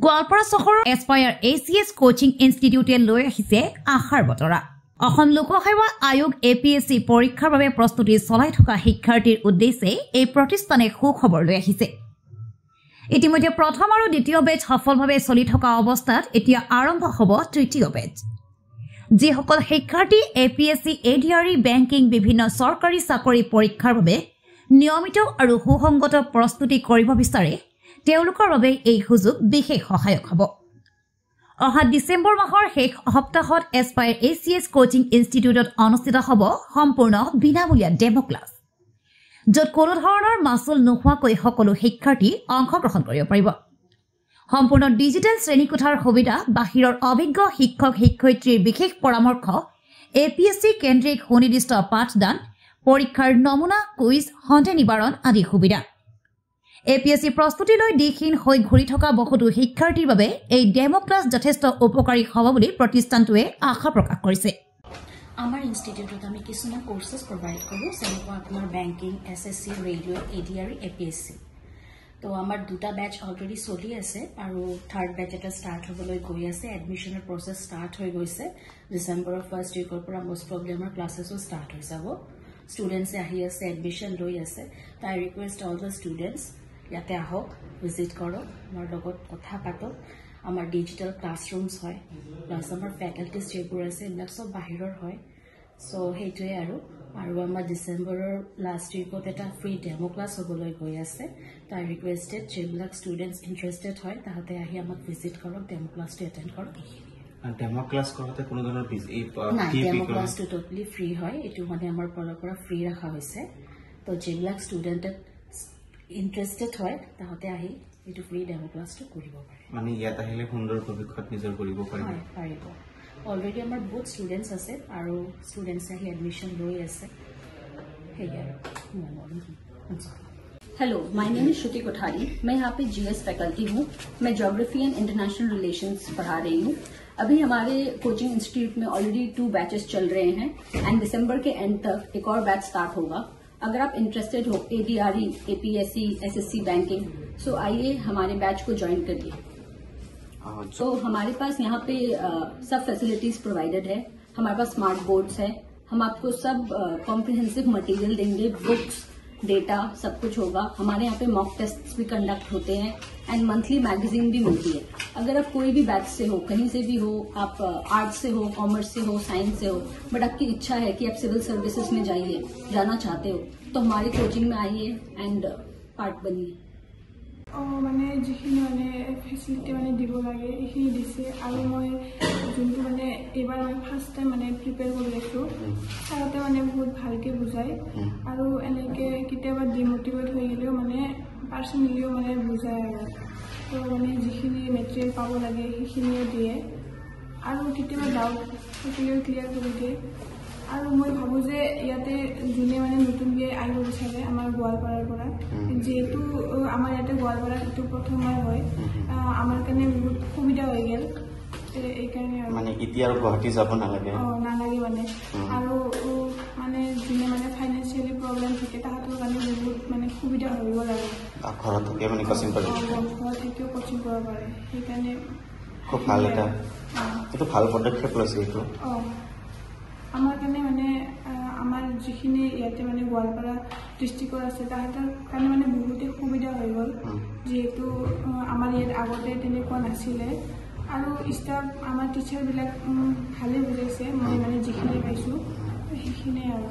গোৱালপাৰা চহৰৰ aspire ACS coaching ইনষ্টিটিউটে লৈ আহিছে আশাৰ বতৰা। অসম লোকসেৱা আয়োগ APSC পৰীক্ষাৰ বাবে প্ৰস্তুতি চলাই থকা শিক্ষাৰ্থীৰ উদ্দেশ্যে এই প্ৰতিষ্ঠানে সুখবৰ লৈ আহিছে। ইতিমধ্যে প্ৰথম আৰু দ্বিতীয় বেচ সফলভাৱে চলি থকা অৱস্থাত এতিয়া আৰম্ভ হ'ব তৃতীয় বেচ। যিসকল শিক্ষাৰ্থী APSC ADRE বেংকিং বিভিন্ন চৰকাৰী চাকৰি পৰীক্ষাৰ বাবে নিয়মিত আৰু সুসংগত প্ৰস্তুতি কৰিব বিচাৰে তেওঁলোকৰ বাবে এই সুযোগ বিশেষ সহায়ক হ'ব। অহা ডিসেম্বৰ মাহৰ শেষ সপ্তাহত এছপায়াৰ ACS কোচিং ইনষ্টিটিউটত অনুষ্ঠিত হ'ব সম্পূৰ্ণ বিনামূলীয়া ডেমো ক্লাছ, য'ত কোনো ধৰণৰ মাচুল নোহোৱাকৈ সকলো শিক্ষাৰ্থী অংশগ্ৰহণ কৰিব পাৰিব। সম্পূৰ্ণ ডিজিটেল শ্ৰেণীকোঠাৰ সুবিধা, বাহিৰৰ অভিজ্ঞ শিক্ষক শিক্ষয়িত্ৰীৰ বিশেষ পৰামৰ্শ, APSC কেন্দ্ৰিক সুনিৰ্দিষ্ট পাঠদান, পৰীক্ষাৰ নমুনা, কুইজ, সন্দেহ নিবাৰণ আদি সুবিধা। APSC প্ৰস্তুতিলৈ দিশহীন হৈ ঘূৰি থকা বহুতো শিক্ষাৰ্থীৰ বাবে এই ডেমো ক্লাছ যথেষ্ট উপকাৰী হ'ব বুলি প্ৰতিষ্ঠানটোৱে আশা প্ৰকাশ কৰিছে। আমাৰ ইনষ্টিটিউটত আমি কিছুমান কোৰ্চেছ প্ৰভাইড কৰোঁ, যেনেকুৱা আপোনাৰ banking, SSC, railway, ADRE, APSC। তো আমাৰ দুটা বেচ অলৰেডি চলি আছে আৰু থাৰ্ড বেচ এটা ষ্টাৰ্ট হ'বলৈ গৈ আছে। এডমিশ্যনৰ প্ৰচেছ ষ্টাৰ্ট হৈ গৈছে। ডিচেম্বৰৰ ফাৰ্ষ্ট উইকৰ পৰা মষ্ট প্ৰবলি আমাৰ ক্লাছেছো ষ্টাৰ্ট হৈ যাব। ষ্টুডেণ্টছে আহি আছে, এডমিশ্যন লৈ আছে। তাই ৰিকুৱেষ্ট অল দ্য ষ্টুডেণ্টছ ইয়াতে আহক, ভিজিট কৰক, আমাৰ লগত কথা পাতক। আমাৰ ডিজিটেল ক্লাছৰুমছ হয়, প্লাছ আমাৰ ফেকাল্টিজ যিবোৰ আছে এইবিলাক চব বাহিৰৰ হয়। চ' সেইটোৱে আৰু আমাৰ ডিচেম্বৰৰ লাষ্ট উইকত এটা ফ্ৰী ডেমো ক্লাছ হ'বলৈ গৈ আছে। তাই ৰিকুৱেষ্টেড যিবিলাক ষ্টুডেণ্টছ ইণ্টাৰেষ্টেড হয় তাহাঁতে আহি আমাক ভিজিট কৰক, ডেমো ক্লাছটো এটেণ্ড কৰক। ডেমো ক্লাছ কৰোঁতে কোনো ধৰণৰ ডেমো ক্লাছটো টোটেলি ফ্ৰী হয়। এইটো মানে আমাৰ ফালৰ পৰা ফ্ৰী ৰখা হৈছে। তো যিবিলাক ষ্টুডেণ্টে ইণ্টাৰেষ্টেড হয় তাহাঁতে আহি এইটো ফ্ৰী ডেমো ক্লাছটো কৰিব পাৰে। মানে ইয়াত আহিলে সুন্দৰ ভৱিষ্যত নিজৰ কৰিব পাৰিব। অলৰেডি আমাৰ বহুত ষ্টুডেণ্টছ আছে আৰু ষ্টুডেণ্টছে আহি এডমিশ্যন লৈ আছে। हेलो, माय नेम इज श्रुति कोठारी। मैं यहाँ पे GS फैकल्टी हूँ। मैं ज्योग्राफी एंड इंटरनेशनल रिलेशंस पढ़ा रही हूँ। अभी हमारे कोचिंग इंस्टीट्यूट में ऑलरेडी 2 बैचेस चल रहे हैं एंड दिसंबर के एंड तक एक और बैच स्टार्ट होगा। अगर आप इंटरेस्टेड हो ADRE, APSC, SSC बैंकिंग, सो आइए हमारे बैच को ज्वाइन करिए। तो हमारे पास यहाँ पे सब फैसिलिटीज प्रोवाइडेड है। हमारे पास स्मार्ट बोर्ड्स है। हम आपको सब कॉम्प्रिहेंसिव मटेरियल देंगे, बुक्स, डेटा सब कुछ होगा। हमारे यहाँ पे मॉक टेस्ट्स भी कंडक्ट होते हैं एंड मंथली मैगजीन भी मिलती है। अगर आप कोई भी बैच से हो, कहीं से भी हो, आप आर्ट्स से हो, कॉमर्स से हो, साइंस से हो, बट आपकी इच्छा है कि आप सिविल सर्विसेज में जाना चाहते हो, तो हमारी कोचिंग में आइए एंड पार्ट बनिए। মানে যিখিনি মানে ফেচিলিটি মানে দিব লাগে এইখিনি দিছে আৰু মই যোনটো মানে এইবাৰ মই ফাৰ্ষ্ট টাইম মানে প্ৰিপেয়াৰ কৰি আছোঁ, ছাৰতে মানে বহুত ভালকৈ বুজায় আৰু এনেকৈ কেতিয়াবা ডিমটিভেট হৈ গ'লেও মানে পাৰ্চনেলিও মানে বুজায় আৰু। তো মানে যিখিনি মেটেৰিয়েল পাব লাগে সেইখিনিও দিয়ে আৰু কেতিয়াবা ডাউট থাকিলেও ক্লিয়াৰ কৰি দিয়ে। আৰু মই ভাবোঁ যে ইয়াতে যোনে মানে নতুনকৈ আহিব বিচাৰে আমাৰ গোৱালপাৰাৰ পৰা, যিহেতু আমাৰ ইয়াতে গোৱালপাৰাত এইটো প্ৰথমবাৰ হয়, আমাৰ কাৰণে বহুত সুবিধা হৈ গ'ল। এইকাৰণে আৰু মানে এতিয়া আৰু গুৱাহাটী যাব নালাগে নালাগে মানে। আৰু মানে যোনে মানে ফাইনেন্সিয়েলি প্ৰব্লেম থাকে তাহাঁতৰ কাৰণে বহুত মানে সুবিধা হৈ গ'ল আৰু ঘৰত থাকে মানে কোচিং কৰিব ঘৰত থাকিও কোচিং কৰিব পাৰে। সেইকাৰণে খুব ভাল এইটো ভাল পদক্ষেপ লৈছে এইটো। আমাৰ কাৰণে মানে আমাৰ যিখিনি ইয়াতে মানে গোৱালপাৰা ডিষ্ট্ৰিক্টত আছে তাহাঁতৰ কাৰণে মানে বহুতেই সুবিধা হৈ গ'ল, যিহেতু আমাৰ ইয়াত আগতে তেনেকুৱা নাছিলে। আৰু ষ্টাফ আমাৰ টিচাৰবিলাক ভালেই বুজাইছে, মই মানে যিখিনি পাইছোঁ সেইখিনিয়ে আৰু।